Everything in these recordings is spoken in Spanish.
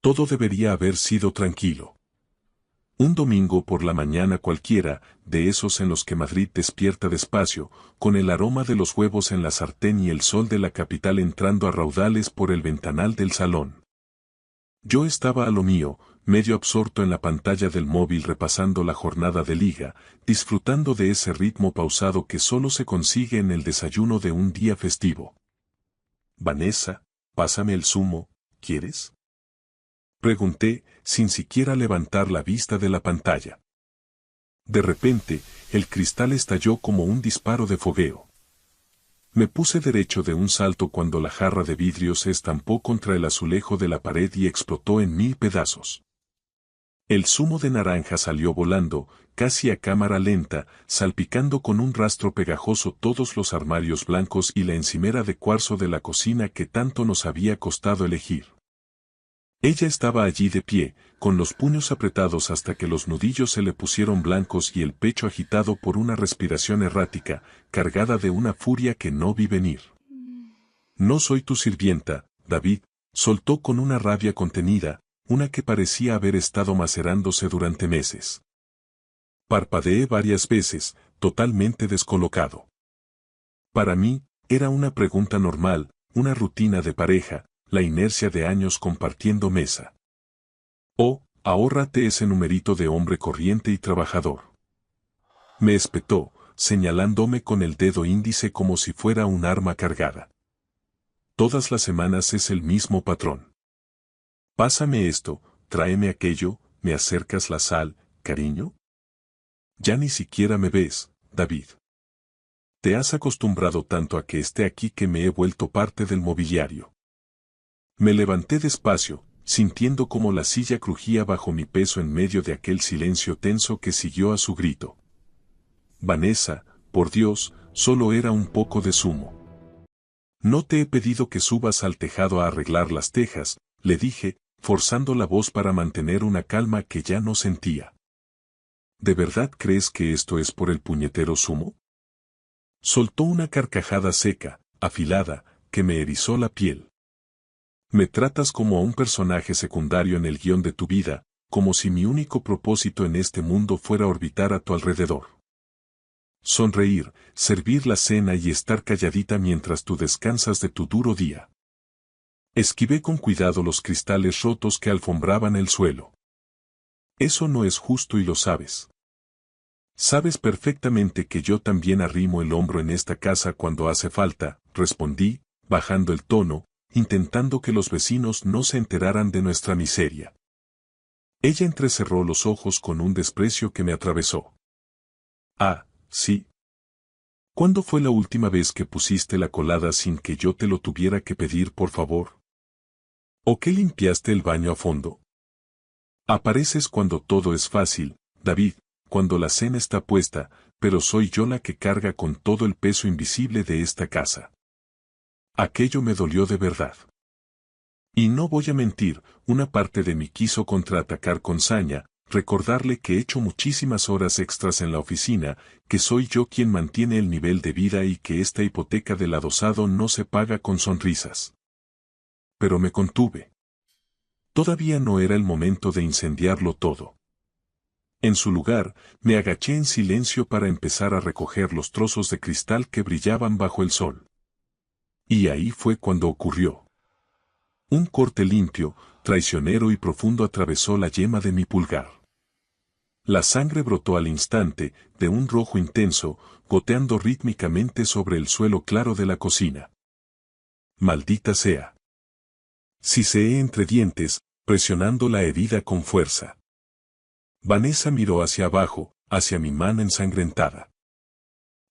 Todo debería haber sido tranquilo. Un domingo por la mañana cualquiera, de esos en los que Madrid despierta despacio, con el aroma de los huevos en la sartén y el sol de la capital entrando a raudales por el ventanal del salón. Yo estaba a lo mío, medio absorto en la pantalla del móvil repasando la jornada de liga, disfrutando de ese ritmo pausado que solo se consigue en el desayuno de un día festivo. Vanessa, pásame el zumo, ¿quieres? Pregunté, sin siquiera levantar la vista de la pantalla. De repente, el cristal estalló como un disparo de fogueo. Me puse derecho de un salto cuando la jarra de vidrio se estampó contra el azulejo de la pared y explotó en 1000 pedazos. El zumo de naranja salió volando, casi a cámara lenta, salpicando con un rastro pegajoso todos los armarios blancos y la encimera de cuarzo de la cocina que tanto nos había costado elegir. Ella estaba allí de pie, con los puños apretados hasta que los nudillos se le pusieron blancos y el pecho agitado por una respiración errática, cargada de una furia que no vi venir. No soy tu sirvienta, David, soltó con una rabia contenida, una que parecía haber estado macerándose durante meses. Parpadeé varias veces, totalmente descolocado. Para mí, era una pregunta normal, una rutina de pareja, la inercia de años compartiendo mesa. Oh, ahórrate ese numerito de hombre corriente y trabajador. Me espetó, señalándome con el dedo índice como si fuera un arma cargada. Todas las semanas es el mismo patrón. Pásame esto, tráeme aquello, ¿me acercas la sal, cariño? Ya ni siquiera me ves, David. Te has acostumbrado tanto a que esté aquí que me he vuelto parte del mobiliario. Me levanté despacio, sintiendo como la silla crujía bajo mi peso en medio de aquel silencio tenso que siguió a su grito. Vanessa, por Dios, solo era un poco de zumo. No te he pedido que subas al tejado a arreglar las tejas, le dije, forzando la voz para mantener una calma que ya no sentía. ¿De verdad crees que esto es por el puñetero zumo? Soltó una carcajada seca, afilada, que me erizó la piel. Me tratas como a un personaje secundario en el guión de tu vida, como si mi único propósito en este mundo fuera orbitar a tu alrededor. Sonreír, servir la cena y estar calladita mientras tú descansas de tu duro día. Esquivé con cuidado los cristales rotos que alfombraban el suelo. Eso no es justo y lo sabes. Sabes perfectamente que yo también arrimo el hombro en esta casa cuando hace falta, respondí, bajando el tono, intentando que los vecinos no se enteraran de nuestra miseria. Ella entrecerró los ojos con un desprecio que me atravesó. Ah, sí. ¿Cuándo fue la última vez que pusiste la colada sin que yo te lo tuviera que pedir por favor? ¿O que limpiaste el baño a fondo? Apareces cuando todo es fácil, David, cuando la cena está puesta, pero soy yo la que carga con todo el peso invisible de esta casa. Aquello me dolió de verdad. Y no voy a mentir, una parte de mí quiso contraatacar con saña, recordarle que he hecho muchísimas horas extras en la oficina, que soy yo quien mantiene el nivel de vida y que esta hipoteca del adosado no se paga con sonrisas. Pero me contuve. Todavía no era el momento de incendiarlo todo. En su lugar, me agaché en silencio para empezar a recoger los trozos de cristal que brillaban bajo el sol. Y ahí fue cuando ocurrió. Un corte limpio, traicionero y profundo atravesó la yema de mi pulgar. La sangre brotó al instante, de un rojo intenso, goteando rítmicamente sobre el suelo claro de la cocina. Maldita sea. Siseé entre dientes, presionando la herida con fuerza. Vanessa miró hacia abajo, hacia mi mano ensangrentada.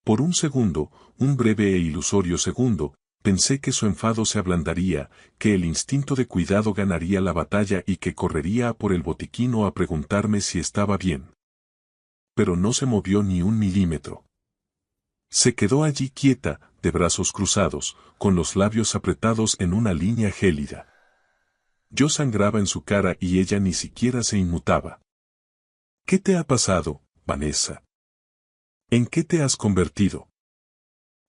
Por un segundo, un breve e ilusorio segundo, pensé que su enfado se ablandaría, que el instinto de cuidado ganaría la batalla y que correría a por el botiquín o a preguntarme si estaba bien. Pero no se movió ni un milímetro. Se quedó allí quieta, de brazos cruzados, con los labios apretados en una línea gélida. Yo sangraba en su cara y ella ni siquiera se inmutaba. ¿Qué te ha pasado, Vanessa? ¿En qué te has convertido?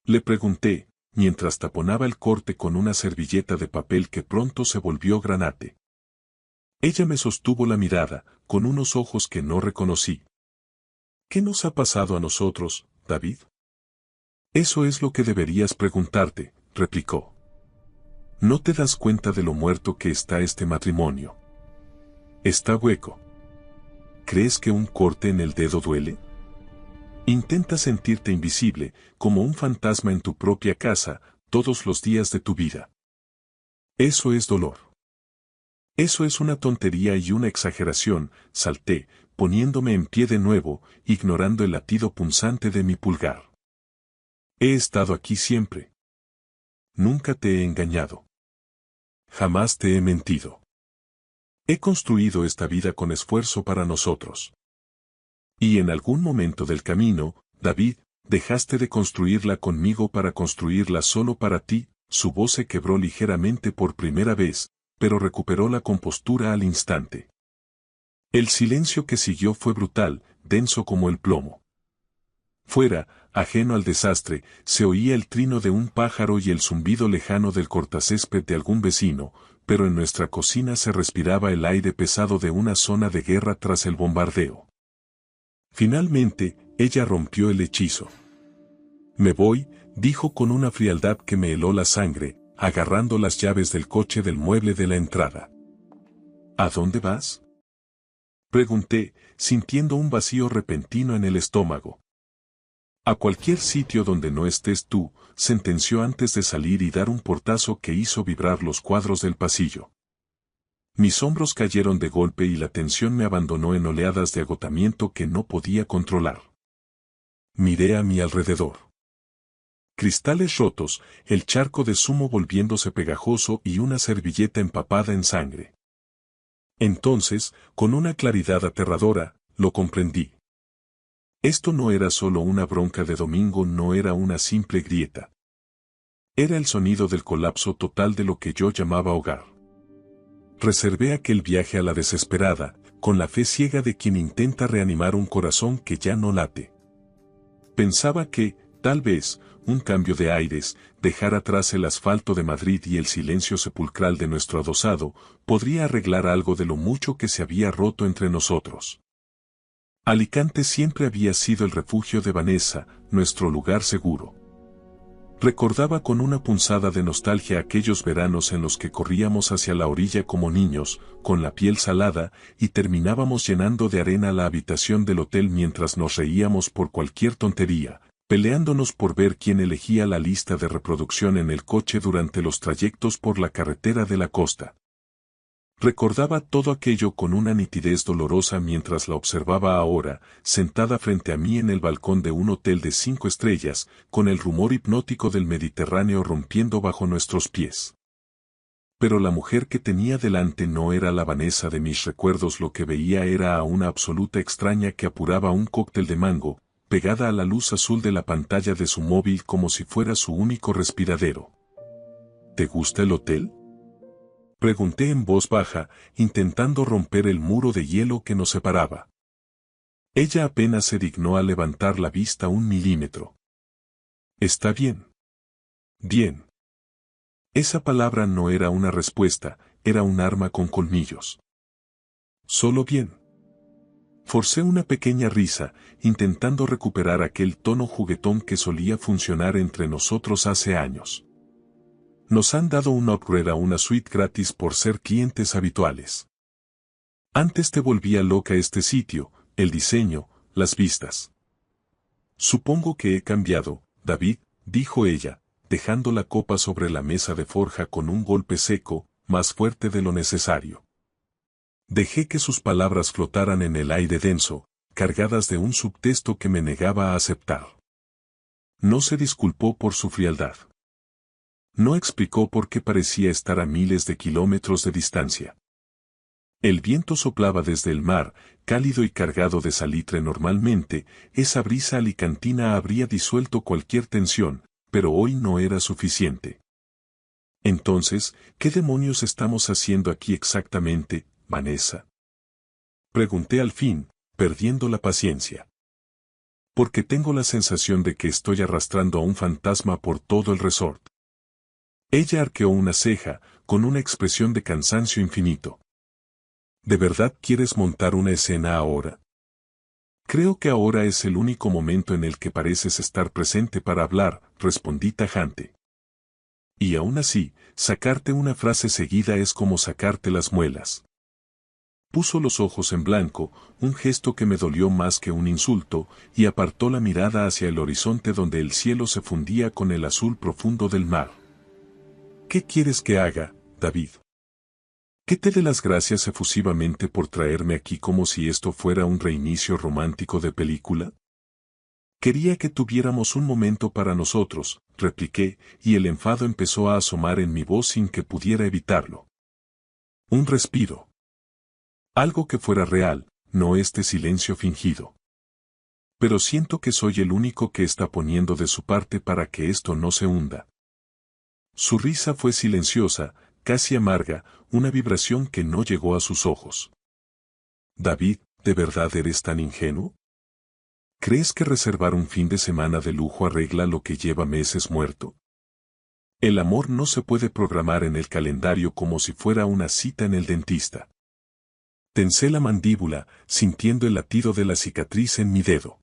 Le pregunté, mientras taponaba el corte con una servilleta de papel que pronto se volvió granate. Ella me sostuvo la mirada, con unos ojos que no reconocí. ¿Qué nos ha pasado a nosotros, David? Eso es lo que deberías preguntarte, replicó. ¿No te das cuenta de lo muerto que está este matrimonio? Está hueco. ¿Crees que un corte en el dedo duele? Intenta sentirte invisible, como un fantasma en tu propia casa, todos los días de tu vida. Eso es dolor. Eso es una tontería y una exageración, salté, poniéndome en pie de nuevo, ignorando el latido punzante de mi pulgar. He estado aquí siempre. Nunca te he engañado. Jamás te he mentido. He construido esta vida con esfuerzo para nosotros. Y en algún momento del camino, David, dejaste de construirla conmigo para construirla solo para ti. Su voz se quebró ligeramente por primera vez, pero recuperó la compostura al instante. El silencio que siguió fue brutal, denso como el plomo. Fuera, ajeno al desastre, se oía el trino de un pájaro y el zumbido lejano del cortacésped de algún vecino, pero en nuestra cocina se respiraba el aire pesado de una zona de guerra tras el bombardeo. Finalmente, ella rompió el hechizo. Me voy, dijo con una frialdad que me heló la sangre, agarrando las llaves del coche del mueble de la entrada. ¿A dónde vas? Pregunté, sintiendo un vacío repentino en el estómago. A cualquier sitio donde no estés tú, sentenció antes de salir y dar un portazo que hizo vibrar los cuadros del pasillo. Mis hombros cayeron de golpe y la tensión me abandonó en oleadas de agotamiento que no podía controlar. Miré a mi alrededor. Cristales rotos, el charco de zumo volviéndose pegajoso y una servilleta empapada en sangre. Entonces, con una claridad aterradora, lo comprendí. Esto no era solo una bronca de domingo, no era una simple grieta. Era el sonido del colapso total de lo que yo llamaba hogar. Reservé aquel viaje a la desesperada, con la fe ciega de quien intenta reanimar un corazón que ya no late. Pensaba que, tal vez, un cambio de aires, dejar atrás el asfalto de Madrid y el silencio sepulcral de nuestro adosado, podría arreglar algo de lo mucho que se había roto entre nosotros. Alicante siempre había sido el refugio de Vanessa, nuestro lugar seguro. Recordaba con una punzada de nostalgia aquellos veranos en los que corríamos hacia la orilla como niños, con la piel salada, y terminábamos llenando de arena la habitación del hotel mientras nos reíamos por cualquier tontería, peleándonos por ver quién elegía la lista de reproducción en el coche durante los trayectos por la carretera de la costa. Recordaba todo aquello con una nitidez dolorosa mientras la observaba ahora, sentada frente a mí en el balcón de un hotel de 5 estrellas, con el rumor hipnótico del Mediterráneo rompiendo bajo nuestros pies. Pero la mujer que tenía delante no era la Vanessa de mis recuerdos, lo que veía era a una absoluta extraña que apuraba un cóctel de mango, pegada a la luz azul de la pantalla de su móvil como si fuera su único respiradero. ¿Te gusta el hotel?, pregunté en voz baja, intentando romper el muro de hielo que nos separaba. Ella apenas se dignó a levantar la vista 1 milímetro. Está bien. Bien. Esa palabra no era una respuesta, era un arma con colmillos. Solo bien. Forcé una pequeña risa, intentando recuperar aquel tono juguetón que solía funcionar entre nosotros hace años. Nos han dado un upgrade a una suite gratis por ser clientes habituales. Antes te volvía loca este sitio, el diseño, las vistas. Supongo que he cambiado, David, dijo ella, dejando la copa sobre la mesa de forja con un golpe seco, más fuerte de lo necesario. Dejé que sus palabras flotaran en el aire denso, cargadas de un subtexto que me negaba a aceptar. No se disculpó por su frialdad. No explicó por qué parecía estar a miles de kilómetros de distancia. El viento soplaba desde el mar, cálido y cargado de salitre. Normalmente, esa brisa alicantina habría disuelto cualquier tensión, pero hoy no era suficiente. Entonces, ¿qué demonios estamos haciendo aquí exactamente, Vanessa?, pregunté al fin, perdiendo la paciencia. Porque tengo la sensación de que estoy arrastrando a un fantasma por todo el resort. Ella arqueó una ceja, con una expresión de cansancio infinito. ¿De verdad quieres montar una escena ahora? Creo que ahora es el único momento en el que pareces estar presente para hablar, respondí tajante. Y aún así, sacarte una frase seguida es como sacarte las muelas. Puso los ojos en blanco, un gesto que me dolió más que un insulto, y apartó la mirada hacia el horizonte donde el cielo se fundía con el azul profundo del mar. ¿Qué quieres que haga, David? ¿Que te dé las gracias efusivamente por traerme aquí como si esto fuera un reinicio romántico de película? Quería que tuviéramos un momento para nosotros, repliqué, y el enfado empezó a asomar en mi voz sin que pudiera evitarlo. Un respiro. Algo que fuera real, no este silencio fingido. Pero siento que soy el único que está poniendo de su parte para que esto no se hunda. Su risa fue silenciosa, casi amarga, una vibración que no llegó a sus ojos. David, ¿de verdad eres tan ingenuo? ¿Crees que reservar un fin de semana de lujo arregla lo que lleva meses muerto? El amor no se puede programar en el calendario como si fuera una cita en el dentista. Tensé la mandíbula, sintiendo el latido de la cicatriz en mi dedo.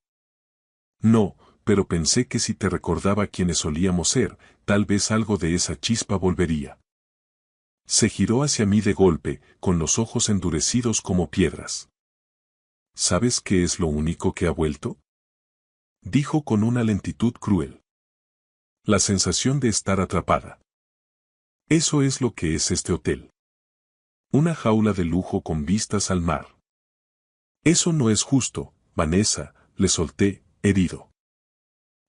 No, pero pensé que si te recordaba quiénes solíamos ser, tal vez algo de esa chispa volvería. Se giró hacia mí de golpe, con los ojos endurecidos como piedras. ¿Sabes qué es lo único que ha vuelto? Dijo con una lentitud cruel. La sensación de estar atrapada. Eso es lo que es este hotel. Una jaula de lujo con vistas al mar. Eso no es justo, Vanessa, le solté, herido.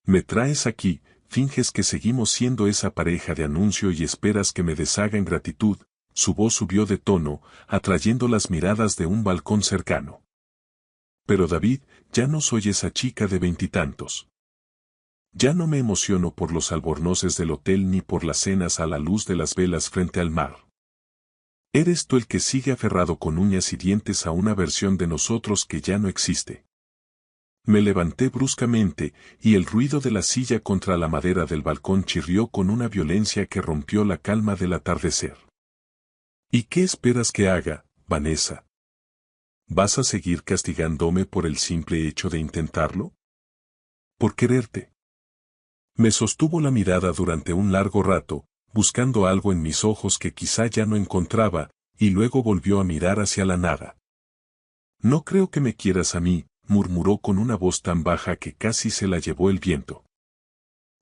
Me traes aquí, finges que seguimos siendo esa pareja de anuncio y esperas que me deshaga en gratitud. Su voz subió de tono, atrayendo las miradas de un balcón cercano. Pero David, ya no soy esa chica de veintitantos. Ya no me emociono por los albornoces del hotel ni por las cenas a la luz de las velas frente al mar. Eres tú el que sigue aferrado con uñas y dientes a una versión de nosotros que ya no existe. Me levanté bruscamente, y el ruido de la silla contra la madera del balcón chirrió con una violencia que rompió la calma del atardecer. ¿Y qué esperas que haga, Vanessa? ¿Vas a seguir castigándome por el simple hecho de intentarlo? Por quererte. Me sostuvo la mirada durante un largo rato, buscando algo en mis ojos que quizá ya no encontraba, y luego volvió a mirar hacia la nada. No creo que me quieras a mí, murmuró con una voz tan baja que casi se la llevó el viento.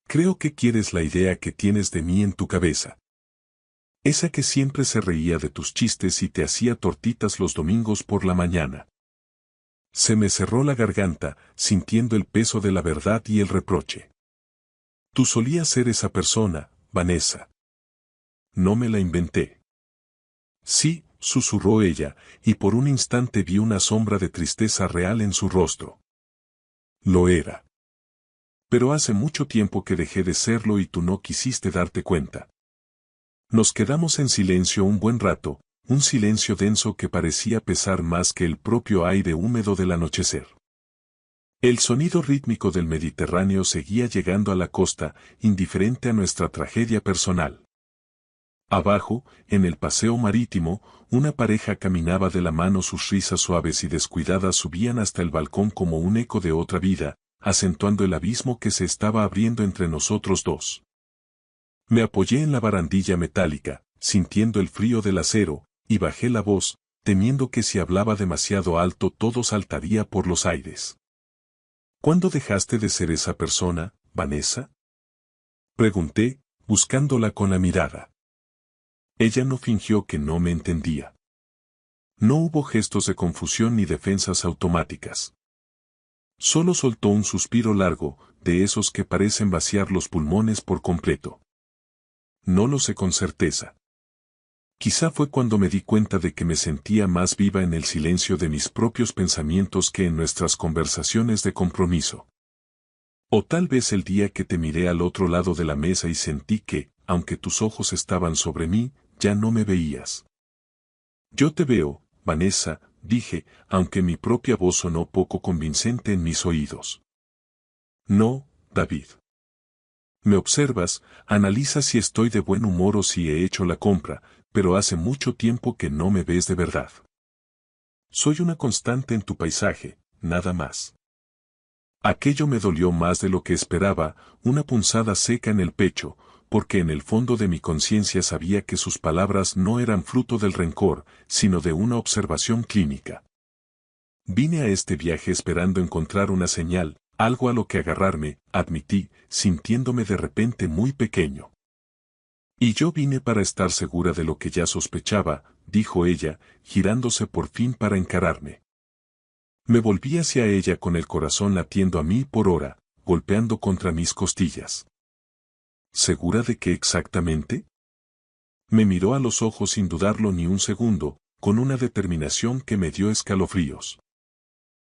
Creo que quieres la idea que tienes de mí en tu cabeza. Esa que siempre se reía de tus chistes y te hacía tortitas los domingos por la mañana. Se me cerró la garganta, sintiendo el peso de la verdad y el reproche. Tú solías ser esa persona, Vanessa. No me la inventé. Sí, susurró ella, y por un instante vi una sombra de tristeza real en su rostro. Lo era. Pero hace mucho tiempo que dejé de serlo y tú no quisiste darte cuenta. Nos quedamos en silencio un buen rato, un silencio denso que parecía pesar más que el propio aire húmedo del anochecer. El sonido rítmico del Mediterráneo seguía llegando a la costa, indiferente a nuestra tragedia personal. Abajo, en el paseo marítimo, una pareja caminaba de la mano, sus risas suaves y descuidadas subían hasta el balcón como un eco de otra vida, acentuando el abismo que se estaba abriendo entre nosotros dos. Me apoyé en la barandilla metálica, sintiendo el frío del acero, y bajé la voz, temiendo que si hablaba demasiado alto todo saltaría por los aires. ¿Cuándo dejaste de ser esa persona, Vanessa? Pregunté, buscándola con la mirada. Ella no fingió que no me entendía. No hubo gestos de confusión ni defensas automáticas. Solo soltó un suspiro largo, de esos que parecen vaciar los pulmones por completo. No lo sé con certeza. Quizá fue cuando me di cuenta de que me sentía más viva en el silencio de mis propios pensamientos que en nuestras conversaciones de compromiso. O tal vez el día que te miré al otro lado de la mesa y sentí que, aunque tus ojos estaban sobre mí, ya no me veías. Yo te veo, Vanessa, dije, aunque mi propia voz sonó poco convincente en mis oídos. No, David. Me observas, analizas si estoy de buen humor o si he hecho la compra, pero hace mucho tiempo que no me ves de verdad. Soy una constante en tu paisaje, nada más. Aquello me dolió más de lo que esperaba, una punzada seca en el pecho, porque en el fondo de mi conciencia sabía que sus palabras no eran fruto del rencor, sino de una observación clínica. Vine a este viaje esperando encontrar una señal, algo a lo que agarrarme, admití, sintiéndome de repente muy pequeño. Y yo vine para estar segura de lo que ya sospechaba, dijo ella, girándose por fin para encararme. Me volví hacia ella con el corazón latiendo a 1000 por hora, golpeando contra mis costillas. ¿Segura de qué exactamente? Me miró a los ojos sin dudarlo ni un segundo, con una determinación que me dio escalofríos.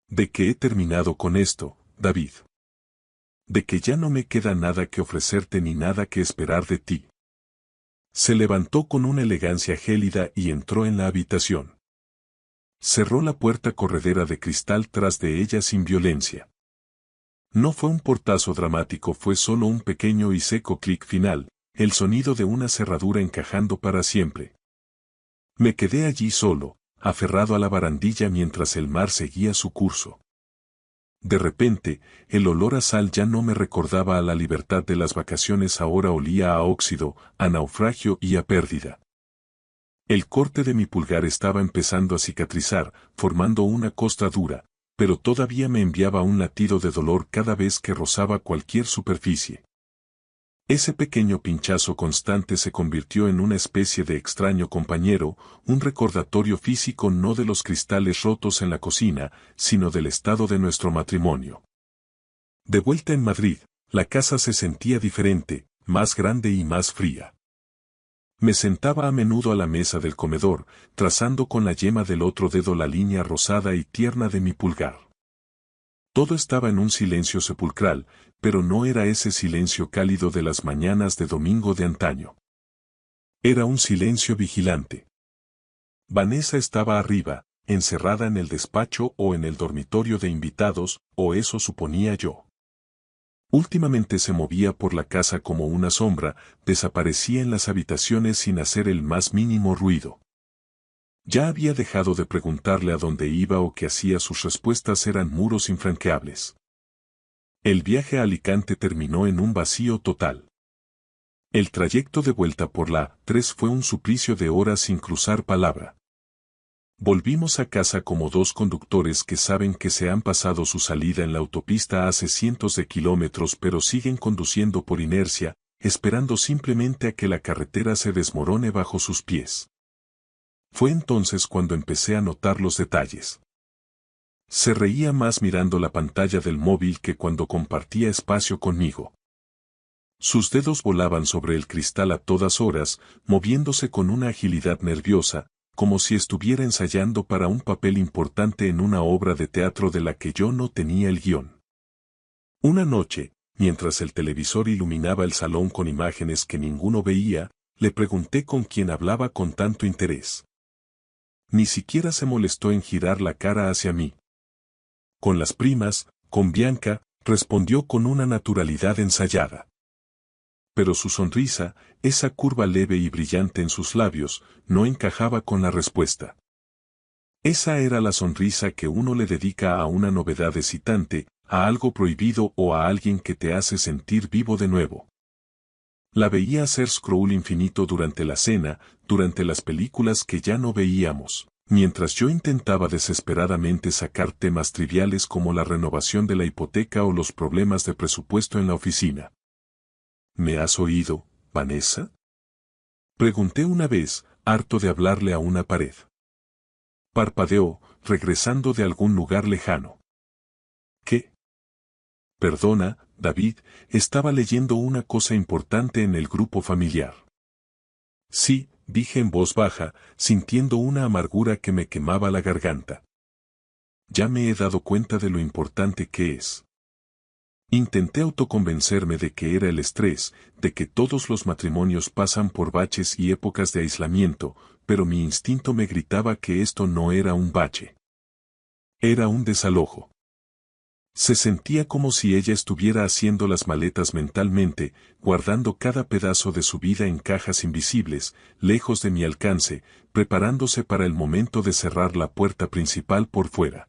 ¿De que he terminado con esto, David? De que ya no me queda nada que ofrecerte ni nada que esperar de ti. Se levantó con una elegancia gélida y entró en la habitación. Cerró la puerta corredera de cristal tras de ella sin violencia. No fue un portazo dramático, fue solo un pequeño y seco clic final, el sonido de una cerradura encajando para siempre. Me quedé allí solo, aferrado a la barandilla mientras el mar seguía su curso. De repente, el olor a sal ya no me recordaba a la libertad de las vacaciones, ahora olía a óxido, a naufragio y a pérdida. El corte de mi pulgar estaba empezando a cicatrizar, formando una costra dura, pero todavía me enviaba un latido de dolor cada vez que rozaba cualquier superficie. Ese pequeño pinchazo constante se convirtió en una especie de extraño compañero, un recordatorio físico no de los cristales rotos en la cocina, sino del estado de nuestro matrimonio. De vuelta en Madrid, la casa se sentía diferente, más grande y más fría. Me sentaba a menudo a la mesa del comedor, trazando con la yema del otro dedo la línea rosada y tierna de mi pulgar. Todo estaba en un silencio sepulcral, pero no era ese silencio cálido de las mañanas de domingo de antaño. Era un silencio vigilante. Vanessa estaba arriba, encerrada en el despacho o en el dormitorio de invitados, o eso suponía yo. Últimamente se movía por la casa como una sombra, desaparecía en las habitaciones sin hacer el más mínimo ruido. Ya había dejado de preguntarle a dónde iba o qué hacía, sus respuestas eran muros infranqueables. El viaje a Alicante terminó en un vacío total. El trayecto de vuelta por la 3 fue un suplicio de horas sin cruzar palabra. Volvimos a casa como dos conductores que saben que se han pasado su salida en la autopista hace cientos de kilómetros pero siguen conduciendo por inercia, esperando simplemente a que la carretera se desmorone bajo sus pies. Fue entonces cuando empecé a notar los detalles. Se reía más mirando la pantalla del móvil que cuando compartía espacio conmigo. Sus dedos volaban sobre el cristal a todas horas, moviéndose con una agilidad nerviosa, como si estuviera ensayando para un papel importante en una obra de teatro de la que yo no tenía el guión. Una noche, mientras el televisor iluminaba el salón con imágenes que ninguno veía, le pregunté con quién hablaba con tanto interés. Ni siquiera se molestó en girar la cara hacia mí. Con las primas, con Bianca, respondió con una naturalidad ensayada. Pero su sonrisa, esa curva leve y brillante en sus labios, no encajaba con la respuesta. Esa era la sonrisa que uno le dedica a una novedad excitante, a algo prohibido o a alguien que te hace sentir vivo de nuevo. La veía hacer scroll infinito durante la cena, durante las películas que ya no veíamos, mientras yo intentaba desesperadamente sacar temas triviales como la renovación de la hipoteca o los problemas de presupuesto en la oficina. ¿Me has oído, Vanessa? Pregunté una vez, harto de hablarle a una pared. Parpadeó, regresando de algún lugar lejano. ¿Qué? Perdona, David, estaba leyendo una cosa importante en el grupo familiar. Sí, dije en voz baja, sintiendo una amargura que me quemaba la garganta. Ya me he dado cuenta de lo importante que es. Intenté autoconvencerme de que era el estrés, de que todos los matrimonios pasan por baches y épocas de aislamiento, pero mi instinto me gritaba que esto no era un bache. Era un desalojo. Se sentía como si ella estuviera haciendo las maletas mentalmente, guardando cada pedazo de su vida en cajas invisibles, lejos de mi alcance, preparándose para el momento de cerrar la puerta principal por fuera.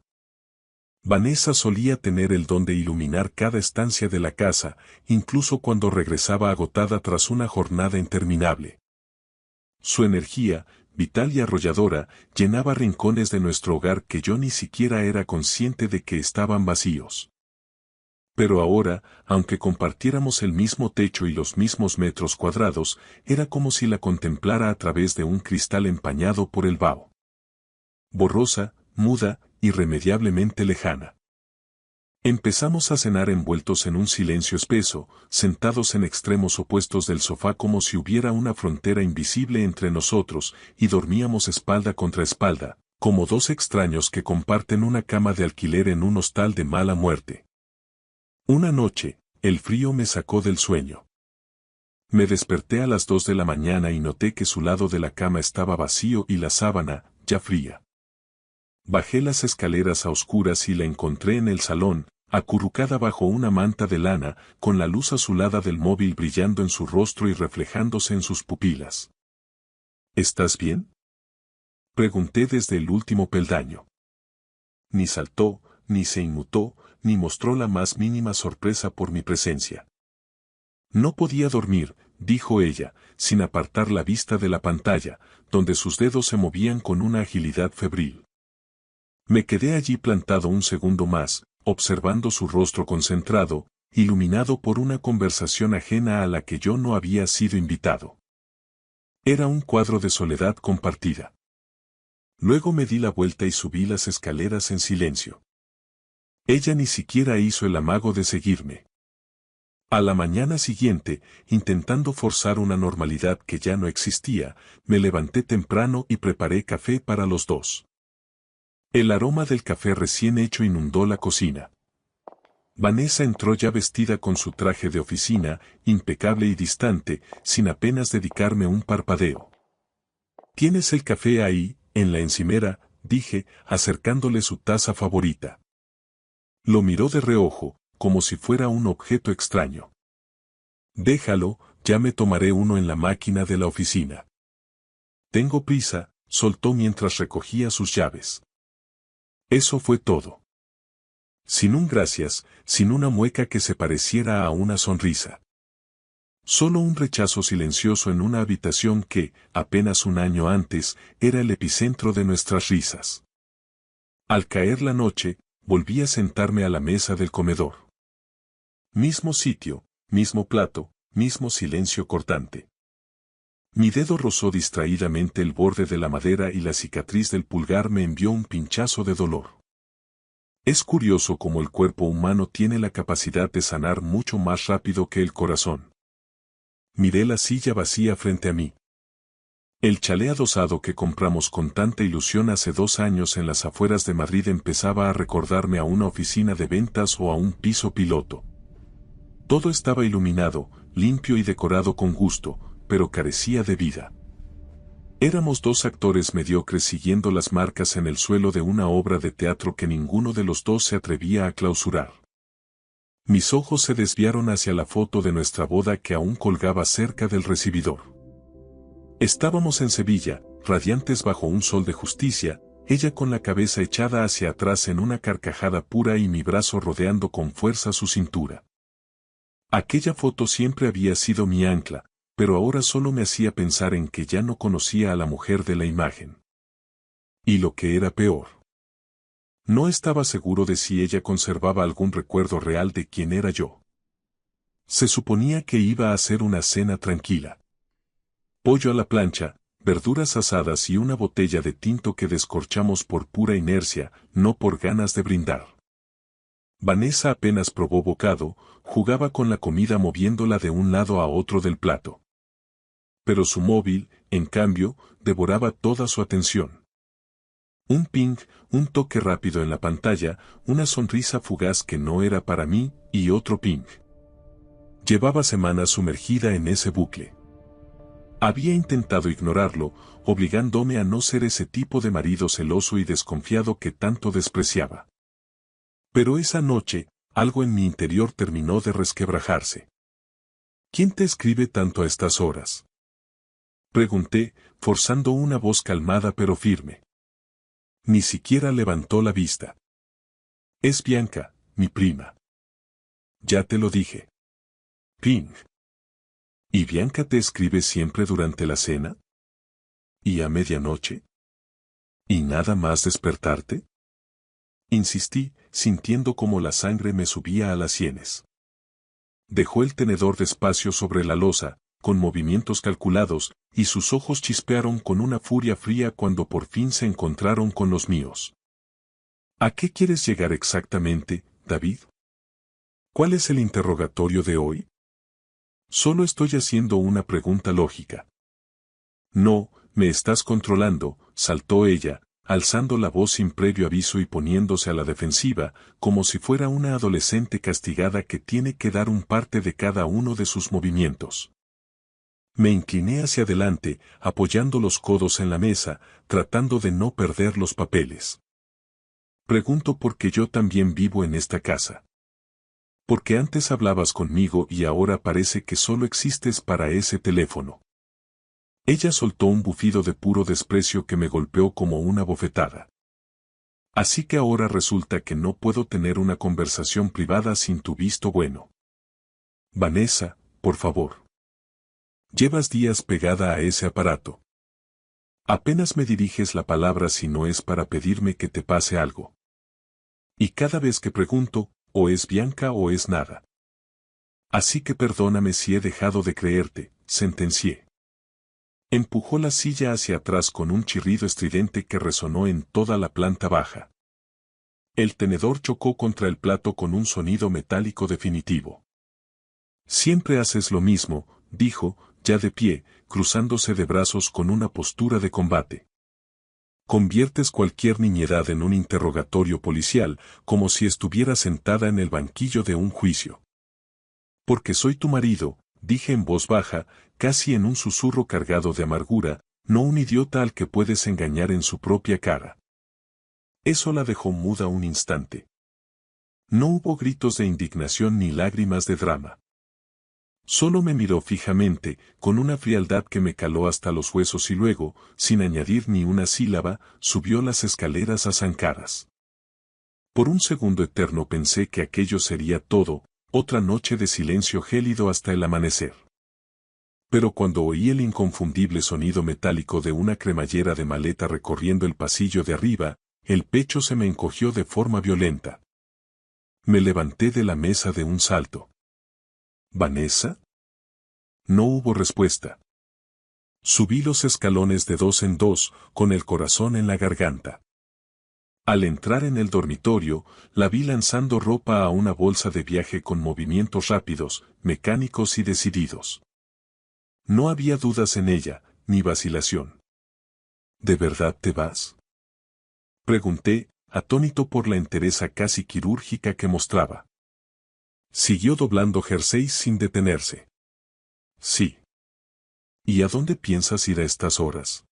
Vanessa solía tener el don de iluminar cada estancia de la casa, incluso cuando regresaba agotada tras una jornada interminable. Su energía, vital y arrolladora, llenaba rincones de nuestro hogar que yo ni siquiera era consciente de que estaban vacíos. Pero ahora, aunque compartiéramos el mismo techo y los mismos metros cuadrados, era como si la contemplara a través de un cristal empañado por el vaho. Borrosa, muda, irremediablemente lejana. Empezamos a cenar envueltos en un silencio espeso, sentados en extremos opuestos del sofá como si hubiera una frontera invisible entre nosotros, y dormíamos espalda contra espalda, como dos extraños que comparten una cama de alquiler en un hostal de mala muerte. Una noche, el frío me sacó del sueño. Me desperté a las 2 de la mañana y noté que su lado de la cama estaba vacío y la sábana, ya fría. Bajé las escaleras a oscuras y la encontré en el salón, acurrucada bajo una manta de lana, con la luz azulada del móvil brillando en su rostro y reflejándose en sus pupilas. ¿Estás bien?, pregunté desde el último peldaño. Ni saltó, ni se inmutó, ni mostró la más mínima sorpresa por mi presencia. No podía dormir, dijo ella, sin apartar la vista de la pantalla, donde sus dedos se movían con una agilidad febril. Me quedé allí plantado un segundo más, observando su rostro concentrado, iluminado por una conversación ajena a la que yo no había sido invitado. Era un cuadro de soledad compartida. Luego me di la vuelta y subí las escaleras en silencio. Ella ni siquiera hizo el amago de seguirme. A la mañana siguiente, intentando forzar una normalidad que ya no existía, me levanté temprano y preparé café para los dos. El aroma del café recién hecho inundó la cocina. Vanessa entró ya vestida con su traje de oficina, impecable y distante, sin apenas dedicarme un parpadeo. «¿Tienes el café ahí, en la encimera?», dije, acercándole su taza favorita. Lo miró de reojo, como si fuera un objeto extraño. «Déjalo, ya me tomaré uno en la máquina de la oficina». «Tengo prisa», soltó mientras recogía sus llaves. Eso fue todo. Sin un gracias, sin una mueca que se pareciera a una sonrisa. Solo un rechazo silencioso en una habitación que, apenas un año antes, era el epicentro de nuestras risas. Al caer la noche, volví a sentarme a la mesa del comedor. Mismo sitio, mismo plato, mismo silencio cortante. Mi dedo rozó distraídamente el borde de la madera y la cicatriz del pulgar me envió un pinchazo de dolor. Es curioso cómo el cuerpo humano tiene la capacidad de sanar mucho más rápido que el corazón. Miré la silla vacía frente a mí. El chalé adosado que compramos con tanta ilusión hace 2 años en las afueras de Madrid empezaba a recordarme a una oficina de ventas o a un piso piloto. Todo estaba iluminado, limpio y decorado con gusto, pero carecía de vida. Éramos 2 actores mediocres siguiendo las marcas en el suelo de una obra de teatro que ninguno de los dos se atrevía a clausurar. Mis ojos se desviaron hacia la foto de nuestra boda que aún colgaba cerca del recibidor. Estábamos en Sevilla, radiantes bajo un sol de justicia, ella con la cabeza echada hacia atrás en una carcajada pura y mi brazo rodeando con fuerza su cintura. Aquella foto siempre había sido mi ancla, pero ahora solo me hacía pensar en que ya no conocía a la mujer de la imagen. Y lo que era peor, no estaba seguro de si ella conservaba algún recuerdo real de quién era yo. Se suponía que iba a ser una cena tranquila. Pollo a la plancha, verduras asadas y una botella de tinto que descorchamos por pura inercia, no por ganas de brindar. Vanessa apenas probó bocado, jugaba con la comida moviéndola de un lado a otro del plato. Pero su móvil, en cambio, devoraba toda su atención. Un ping, un toque rápido en la pantalla, una sonrisa fugaz que no era para mí, y otro ping. Llevaba semanas sumergida en ese bucle. Había intentado ignorarlo, obligándome a no ser ese tipo de marido celoso y desconfiado que tanto despreciaba. Pero esa noche, Algo en mi interior terminó de resquebrajarse. ¿Quién te escribe tanto a estas horas? Pregunté, forzando una voz calmada pero firme. Ni siquiera levantó la vista. Es Bianca, mi prima. Ya te lo dije. Ping. ¿Y Bianca te escribe siempre durante la cena? ¿Y a medianoche? ¿Y nada más despertarte? Insistí, sintiendo como la sangre me subía a las sienes. Dejó el tenedor despacio sobre la loza, con movimientos calculados, y sus ojos chispearon con una furia fría cuando por fin se encontraron con los míos. ¿A qué quieres llegar exactamente, David? ¿Cuál es el interrogatorio de hoy? Solo estoy haciendo una pregunta lógica. No, me estás controlando, saltó ella, alzando la voz sin previo aviso y poniéndose a la defensiva, como si fuera una adolescente castigada que tiene que dar un parte de cada uno de sus movimientos. Me incliné hacia adelante, apoyando los codos en la mesa, tratando de no perder los papeles. Pregunto por qué yo también vivo en esta casa. Porque antes hablabas conmigo y ahora parece que solo existes para ese teléfono. Ella soltó un bufido de puro desprecio que me golpeó como una bofetada. Así que ahora resulta que no puedo tener una conversación privada sin tu visto bueno. Vanessa, por favor. Llevas días pegada a ese aparato. Apenas me diriges la palabra si no es para pedirme que te pase algo. Y cada vez que pregunto, o es Bianca o es nada. Así que perdóname si he dejado de creerte, sentencié. Empujó la silla hacia atrás con un chirrido estridente que resonó en toda la planta baja. El tenedor chocó contra el plato con un sonido metálico definitivo. Siempre haces lo mismo, dijo, ya de pie, cruzándose de brazos con una postura de combate. Conviertes cualquier niñedad en un interrogatorio policial, como si estuviera sentada en el banquillo de un juicio. Porque soy tu marido, dije en voz baja, casi en un susurro cargado de amargura, no un idiota al que puedes engañar en su propia cara. Eso la dejó muda un instante. No hubo gritos de indignación ni lágrimas de drama. Solo me miró fijamente, con una frialdad que me caló hasta los huesos y luego, sin añadir ni una sílaba, subió las escaleras a zancadas. Por un segundo eterno pensé que aquello sería todo, otra noche de silencio gélido hasta el amanecer. Pero cuando oí el inconfundible sonido metálico de una cremallera de maleta recorriendo el pasillo de arriba, el pecho se me encogió de forma violenta. Me levanté de la mesa de un salto. ¿Vanessa? No hubo respuesta. Subí los escalones de dos en dos, con el corazón en la garganta. Al entrar en el dormitorio, la vi lanzando ropa a una bolsa de viaje con movimientos rápidos, mecánicos y decididos. No había dudas en ella, ni vacilación. ¿De verdad te vas? Pregunté, atónito por la entereza casi quirúrgica que mostraba. Siguió doblando jerseys sin detenerse. Sí. ¿Y a dónde piensas ir a estas horas?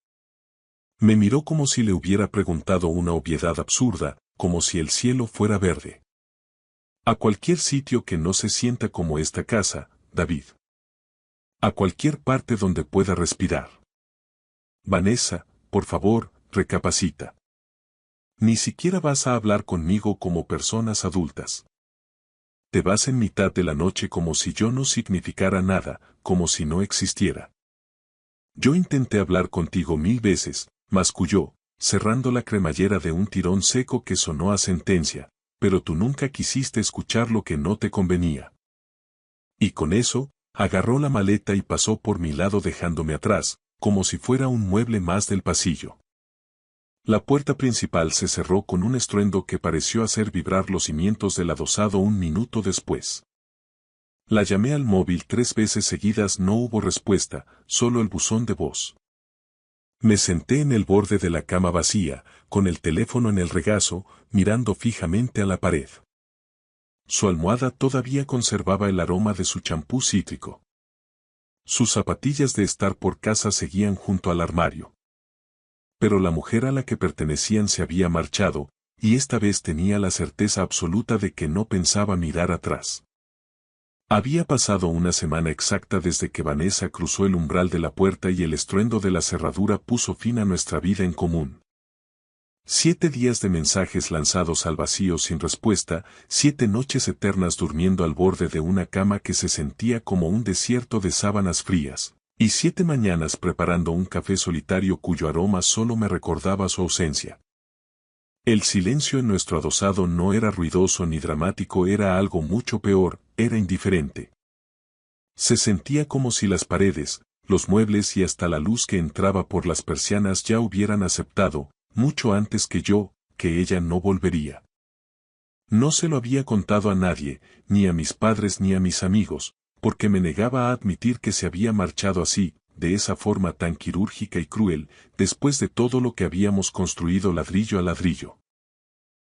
Me miró como si le hubiera preguntado una obviedad absurda, como si el cielo fuera verde. A cualquier sitio que no se sienta como esta casa, David. A cualquier parte donde pueda respirar. Vanessa, por favor, recapacita. Ni siquiera vas a hablar conmigo como personas adultas. Te vas en mitad de la noche como si yo no significara nada, como si no existiera. Yo intenté hablar contigo 1000 veces, masculló, cerrando la cremallera de un tirón seco que sonó a sentencia, pero tú nunca quisiste escuchar lo que no te convenía. Y con eso, agarró la maleta y pasó por mi lado dejándome atrás, como si fuera un mueble más del pasillo. La puerta principal se cerró con un estruendo que pareció hacer vibrar los cimientos del adosado un minuto después. La llamé al móvil 3 veces seguidas, no hubo respuesta, solo el buzón de voz. Me senté en el borde de la cama vacía, con el teléfono en el regazo, mirando fijamente a la pared. Su almohada todavía conservaba el aroma de su champú cítrico. Sus zapatillas de estar por casa seguían junto al armario. Pero la mujer a la que pertenecían se había marchado, y esta vez tenía la certeza absoluta de que no pensaba mirar atrás. Había pasado una semana exacta desde que Vanessa cruzó el umbral de la puerta y el estruendo de la cerradura puso fin a nuestra vida en común. 7 días de mensajes lanzados al vacío sin respuesta, 7 noches eternas durmiendo al borde de una cama que se sentía como un desierto de sábanas frías, y 7 mañanas preparando un café solitario cuyo aroma solo me recordaba su ausencia. El silencio en nuestro adosado no era ruidoso ni dramático, era algo mucho peor, era indiferente. Se sentía como si las paredes, los muebles y hasta la luz que entraba por las persianas ya hubieran aceptado, mucho antes que yo, que ella no volvería. No se lo había contado a nadie, ni a mis padres ni a mis amigos, porque me negaba a admitir que se había marchado así, de esa forma tan quirúrgica y cruel, después de todo lo que habíamos construido ladrillo a ladrillo.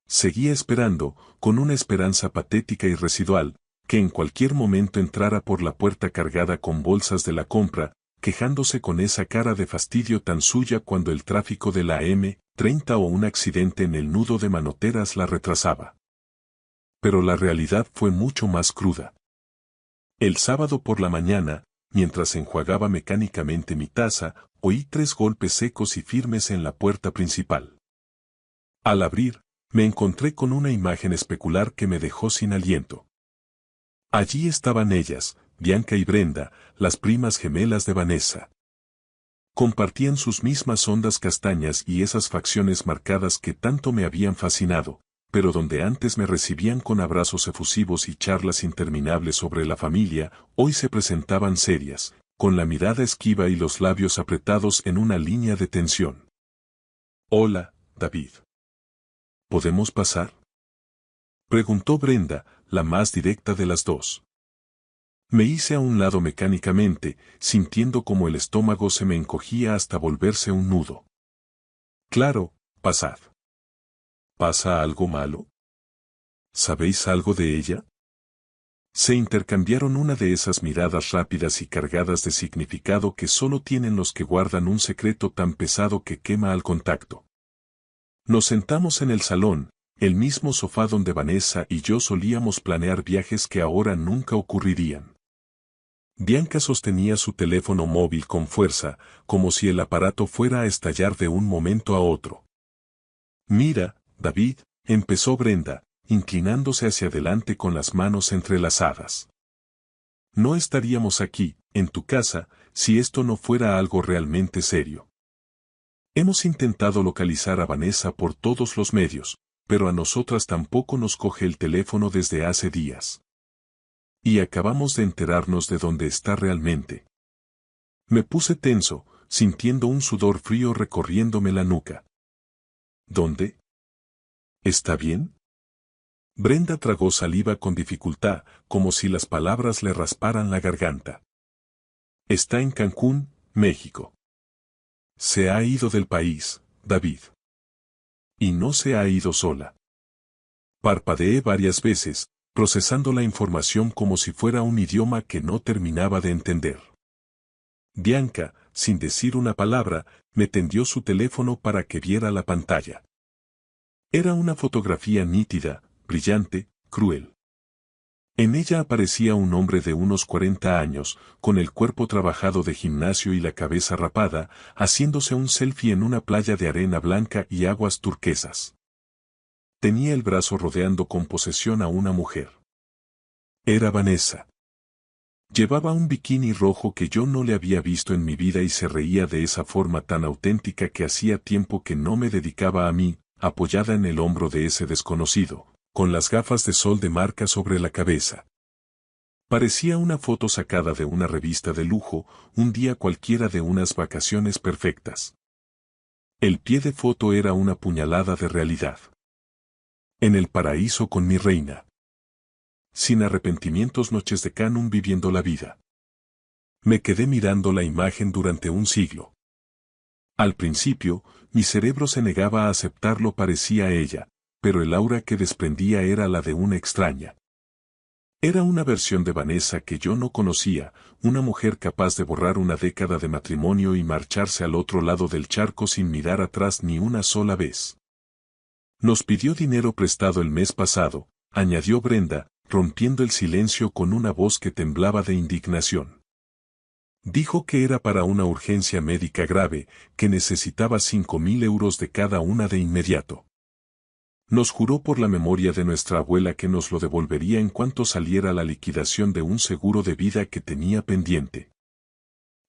Seguía esperando, con una esperanza patética y residual, que en cualquier momento entrara por la puerta cargada con bolsas de la compra, quejándose con esa cara de fastidio tan suya cuando el tráfico de la M30 o un accidente en el nudo de manoteras la retrasaba. Pero la realidad fue mucho más cruda. El sábado por la mañana, mientras enjuagaba mecánicamente mi taza, oí 3 golpes secos y firmes en la puerta principal. Al abrir, me encontré con una imagen especular que me dejó sin aliento. Allí estaban ellas, Bianca y Brenda, las primas gemelas de Vanessa. Compartían sus mismas ondas castañas y esas facciones marcadas que tanto me habían fascinado, pero donde antes me recibían con abrazos efusivos y charlas interminables sobre la familia, hoy se presentaban serias, con la mirada esquiva y los labios apretados en una línea de tensión. «Hola, David. ¿Podemos pasar?», preguntó Brenda, la más directa de las dos. Me hice a un lado mecánicamente, sintiendo como el estómago se me encogía hasta volverse un nudo. «Claro, pasad». «¿Pasa algo malo? ¿Sabéis algo de ella?». Se intercambiaron una de esas miradas rápidas y cargadas de significado que solo tienen los que guardan un secreto tan pesado que quema al contacto. Nos sentamos en el salón, el mismo sofá donde Vanessa y yo solíamos planear viajes que ahora nunca ocurrirían. Bianca sostenía su teléfono móvil con fuerza, como si el aparato fuera a estallar de un momento a otro. «Mira, David», empezó Brenda, inclinándose hacia adelante con las manos entrelazadas. «No estaríamos aquí, en tu casa, si esto no fuera algo realmente serio. Hemos intentado localizar a Vanessa por todos los medios, pero a nosotras tampoco nos coge el teléfono desde hace días. Y acabamos de enterarnos de dónde está realmente». Me puse tenso, sintiendo un sudor frío recorriéndome la nuca. «¿Dónde? ¿Está bien?». Brenda tragó saliva con dificultad, como si las palabras le rasparan la garganta. «Está en Cancún, México. Se ha ido del país, David. Y no se ha ido sola». Parpadeé varias veces, procesando la información como si fuera un idioma que no terminaba de entender. Bianca, sin decir una palabra, me tendió su teléfono para que viera la pantalla. Era una fotografía nítida, brillante, cruel. En ella aparecía un hombre de unos 40 años, con el cuerpo trabajado de gimnasio y la cabeza rapada, haciéndose un selfie en una playa de arena blanca y aguas turquesas. Tenía el brazo rodeando con posesión a una mujer. Era Vanessa. Llevaba un bikini rojo que yo no le había visto en mi vida y se reía de esa forma tan auténtica que hacía tiempo que no me dedicaba a mí, apoyada en el hombro de ese desconocido, con las gafas de sol de marca sobre la cabeza. Parecía una foto sacada de una revista de lujo, un día cualquiera de unas vacaciones perfectas. El pie de foto era una puñalada de realidad. «En el paraíso con mi reina. Sin arrepentimientos, noches de Cancún viviendo la vida». Me quedé mirando la imagen durante un siglo. Al principio, mi cerebro se negaba a aceptarlo, parecía ella, pero el aura que desprendía era la de una extraña. Era una versión de Vanessa que yo no conocía, una mujer capaz de borrar una década de matrimonio y marcharse al otro lado del charco sin mirar atrás ni una sola vez. Nos pidió dinero prestado el mes pasado, añadió Brenda, rompiendo el silencio con una voz que temblaba de indignación. Dijo que era para una urgencia médica grave, que necesitaba 5.000 euros de cada una de inmediato. Nos juró por la memoria de nuestra abuela que nos lo devolvería en cuanto saliera la liquidación de un seguro de vida que tenía pendiente.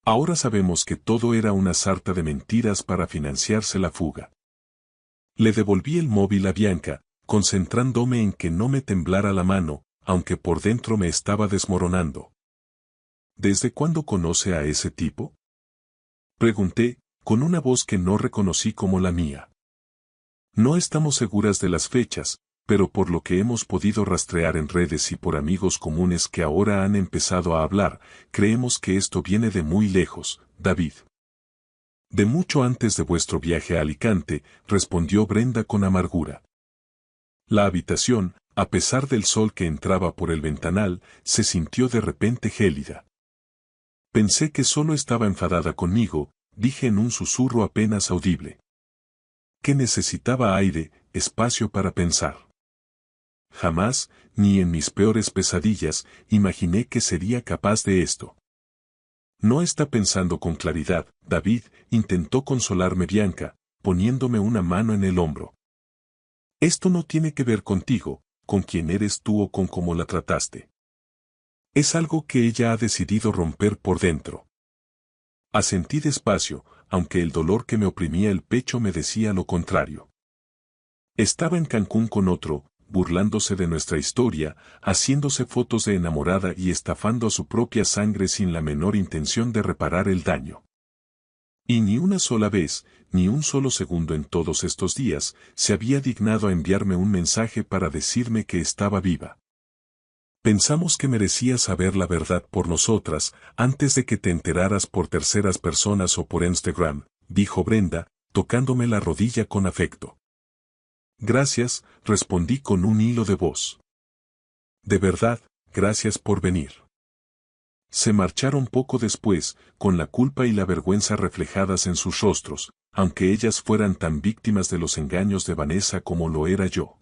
Ahora sabemos que todo era una sarta de mentiras para financiarse la fuga. Le devolví el móvil a Bianca, concentrándome en que no me temblara la mano, aunque por dentro me estaba desmoronando. ¿Desde cuándo conoce a ese tipo? Pregunté, con una voz que no reconocí como la mía. No estamos seguras de las fechas, pero por lo que hemos podido rastrear en redes y por amigos comunes que ahora han empezado a hablar, creemos que esto viene de muy lejos, David. De mucho antes de vuestro viaje a Alicante, respondió Brenda con amargura. La habitación, a pesar del sol que entraba por el ventanal, se sintió de repente gélida. Pensé que solo estaba enfadada conmigo, dije en un susurro apenas audible. Que necesitaba aire, espacio para pensar. Jamás, ni en mis peores pesadillas, imaginé que sería capaz de esto. No está pensando con claridad, David, intentó consolarme Bianca, poniéndome una mano en el hombro. Esto no tiene que ver contigo, con quién eres tú o con cómo la trataste. Es algo que ella ha decidido romper por dentro. Asentí despacio, aunque el dolor que me oprimía el pecho me decía lo contrario. Estaba en Cancún con otro, burlándose de nuestra historia, haciéndose fotos de enamorada y estafando a su propia sangre sin la menor intención de reparar el daño. Y ni una sola vez, ni un solo segundo en todos estos días, se había dignado a enviarme un mensaje para decirme que estaba viva. Pensamos que merecías saber la verdad por nosotras, antes de que te enteraras por terceras personas o por Instagram, dijo Brenda, tocándome la rodilla con afecto. Gracias, respondí con un hilo de voz. De verdad, gracias por venir. Se marcharon poco después, con la culpa y la vergüenza reflejadas en sus rostros, aunque ellas fueran tan víctimas de los engaños de Vanessa como lo era yo.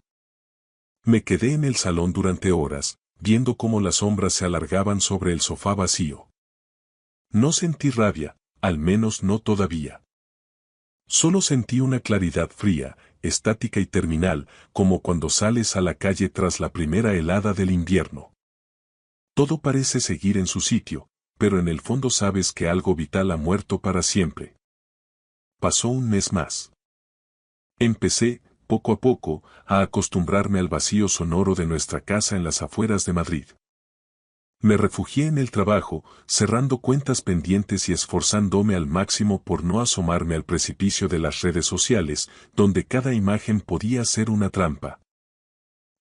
Me quedé en el salón durante horas, viendo cómo las sombras se alargaban sobre el sofá vacío. No sentí rabia, al menos no todavía. Solo sentí una claridad fría, estática y terminal, como cuando sales a la calle tras la primera helada del invierno. Todo parece seguir en su sitio, pero en el fondo sabes que algo vital ha muerto para siempre. Pasó un mes más. Empecé, poco a poco, a acostumbrarme al vacío sonoro de nuestra casa en las afueras de Madrid. Me refugié en el trabajo, cerrando cuentas pendientes y esforzándome al máximo por no asomarme al precipicio de las redes sociales, donde cada imagen podía ser una trampa.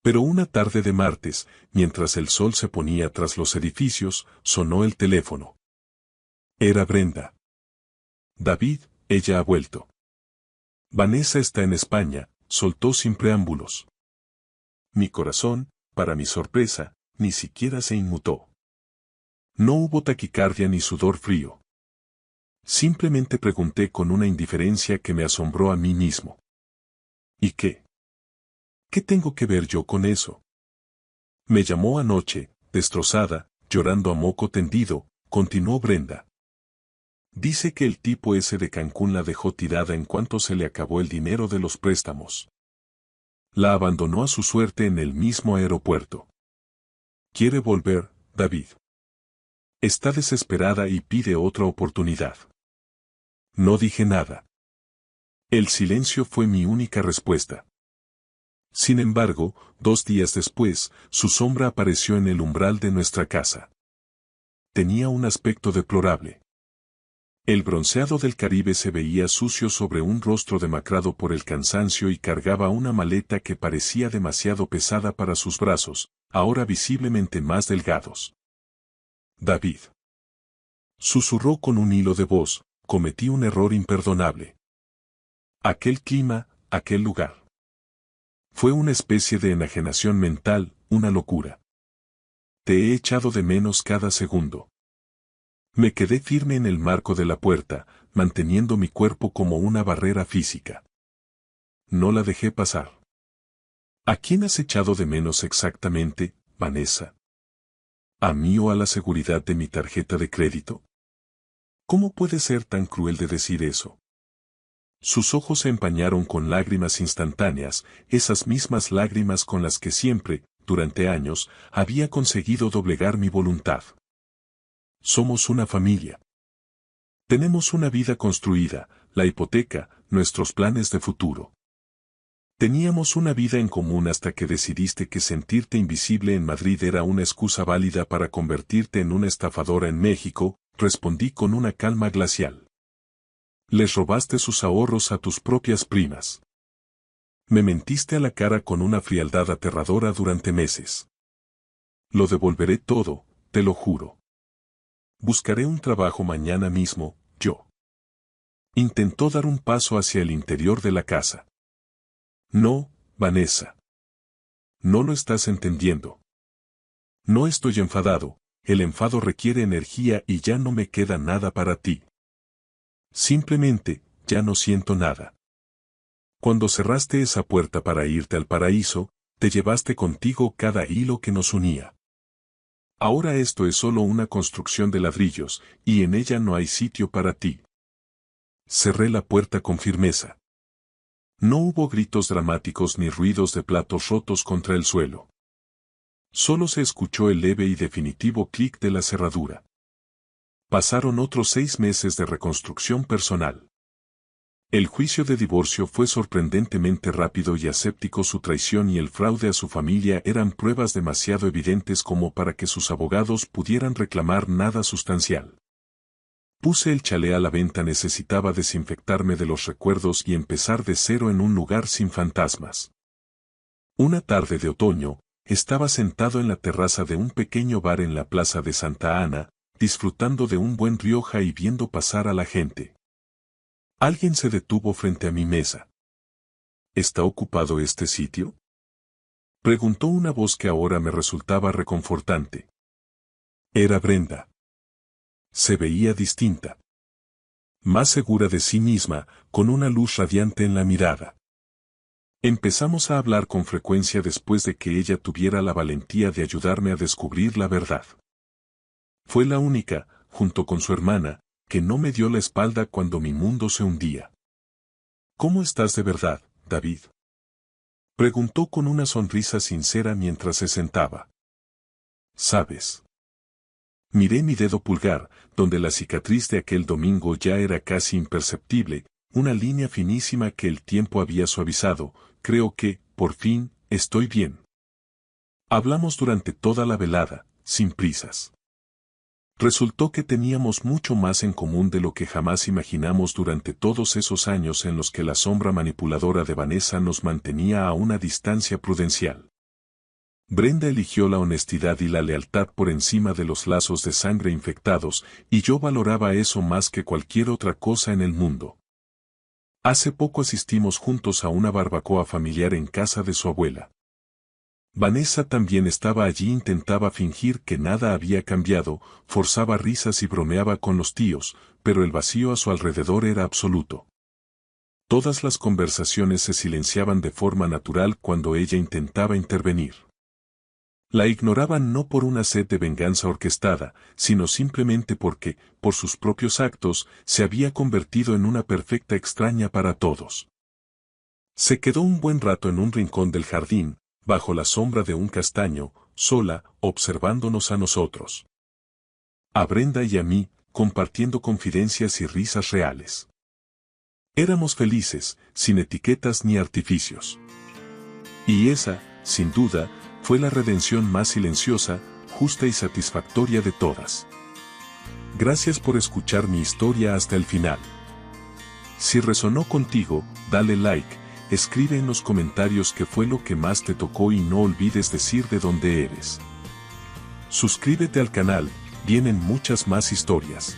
Pero una tarde de martes, mientras el sol se ponía tras los edificios, sonó el teléfono. Era Brenda. David, ella ha vuelto. Vanessa está en España, soltó sin preámbulos. Mi corazón, para mi sorpresa, ni siquiera se inmutó. No hubo taquicardia ni sudor frío. Simplemente pregunté con una indiferencia que me asombró a mí mismo. ¿Y qué? ¿Qué tengo que ver yo con eso? Me llamó anoche, destrozada, llorando a moco tendido, continuó Brenda. Dice que el tipo ese de Cancún la dejó tirada en cuanto se le acabó el dinero de los préstamos. La abandonó a su suerte en el mismo aeropuerto. Quiere volver, David. Está desesperada y pide otra oportunidad. No dije nada. El silencio fue mi única respuesta. Sin embargo, 2 días después, su sombra apareció en el umbral de nuestra casa. Tenía un aspecto deplorable. El bronceado del Caribe se veía sucio sobre un rostro demacrado por el cansancio y cargaba una maleta que parecía demasiado pesada para sus brazos, ahora visiblemente más delgados. David. Susurró con un hilo de voz, cometí un error imperdonable. Aquel clima, aquel lugar. Fue una especie de enajenación mental, una locura. Te he echado de menos cada segundo. Me quedé firme en el marco de la puerta, manteniendo mi cuerpo como una barrera física. No la dejé pasar. ¿A quién has echado de menos exactamente, Vanessa? ¿A mí o a la seguridad de mi tarjeta de crédito? ¿Cómo puedes ser tan cruel de decir eso? Sus ojos se empañaron con lágrimas instantáneas, esas mismas lágrimas con las que siempre, durante años, había conseguido doblegar mi voluntad. Somos una familia. Tenemos una vida construida, la hipoteca, nuestros planes de futuro. Teníamos una vida en común hasta que decidiste que sentirte invisible en Madrid era una excusa válida para convertirte en una estafadora en México, respondí con una calma glacial. Les robaste sus ahorros a tus propias primas. Me mentiste a la cara con una frialdad aterradora durante meses. Lo devolveré todo, te lo juro. Buscaré un trabajo mañana mismo, yo. Intentó dar un paso hacia el interior de la casa. No, Vanessa. No lo estás entendiendo. No estoy enfadado, el enfado requiere energía y ya no me queda nada para ti. Simplemente, ya no siento nada. Cuando cerraste esa puerta para irte al paraíso, te llevaste contigo cada hilo que nos unía. Ahora esto es solo una construcción de ladrillos, y en ella no hay sitio para ti. Cerré la puerta con firmeza. No hubo gritos dramáticos ni ruidos de platos rotos contra el suelo. Solo se escuchó el leve y definitivo clic de la cerradura. Pasaron otros 6 meses de reconstrucción personal. El juicio de divorcio fue sorprendentemente rápido y aséptico. Su traición y el fraude a su familia eran pruebas demasiado evidentes como para que sus abogados pudieran reclamar nada sustancial. Puse el chalet a la venta, necesitaba desinfectarme de los recuerdos y empezar de cero en un lugar sin fantasmas. Una tarde de otoño, estaba sentado en la terraza de un pequeño bar en la plaza de Santa Ana, disfrutando de un buen Rioja y viendo pasar a la gente. Alguien se detuvo frente a mi mesa. ¿Está ocupado este sitio?, preguntó una voz que ahora me resultaba reconfortante. Era Brenda. Se veía distinta. Más segura de sí misma, con una luz radiante en la mirada. Empezamos a hablar con frecuencia después de que ella tuviera la valentía de ayudarme a descubrir la verdad. Fue la única, junto con su hermana, que no me dio la espalda cuando mi mundo se hundía. ¿Cómo estás de verdad, David?, preguntó con una sonrisa sincera mientras se sentaba. ¿Sabes? Miré mi dedo pulgar, donde la cicatriz de aquel domingo ya era casi imperceptible, una línea finísima que el tiempo había suavizado. Creo que, por fin, estoy bien. Hablamos durante toda la velada, sin prisas. Resultó que teníamos mucho más en común de lo que jamás imaginamos durante todos esos años en los que la sombra manipuladora de Vanessa nos mantenía a una distancia prudencial. Brenda eligió la honestidad y la lealtad por encima de los lazos de sangre infectados, y yo valoraba eso más que cualquier otra cosa en el mundo. Hace poco asistimos juntos a una barbacoa familiar en casa de su abuela. Vanessa también estaba allí, intentaba fingir que nada había cambiado, forzaba risas y bromeaba con los tíos, pero el vacío a su alrededor era absoluto. Todas las conversaciones se silenciaban de forma natural cuando ella intentaba intervenir. La ignoraban no por una sed de venganza orquestada, sino simplemente porque, por sus propios actos, se había convertido en una perfecta extraña para todos. Se quedó un buen rato en un rincón del jardín, bajo la sombra de un castaño, sola, observándonos a nosotros. A Brenda y a mí, compartiendo confidencias y risas reales. Éramos felices, sin etiquetas ni artificios. Y esa, sin duda, fue la redención más silenciosa, justa y satisfactoria de todas. Gracias por escuchar mi historia hasta el final. Si resonó contigo, dale like, escribe en los comentarios qué fue lo que más te tocó y no olvides decir de dónde eres. Suscríbete al canal, vienen muchas más historias.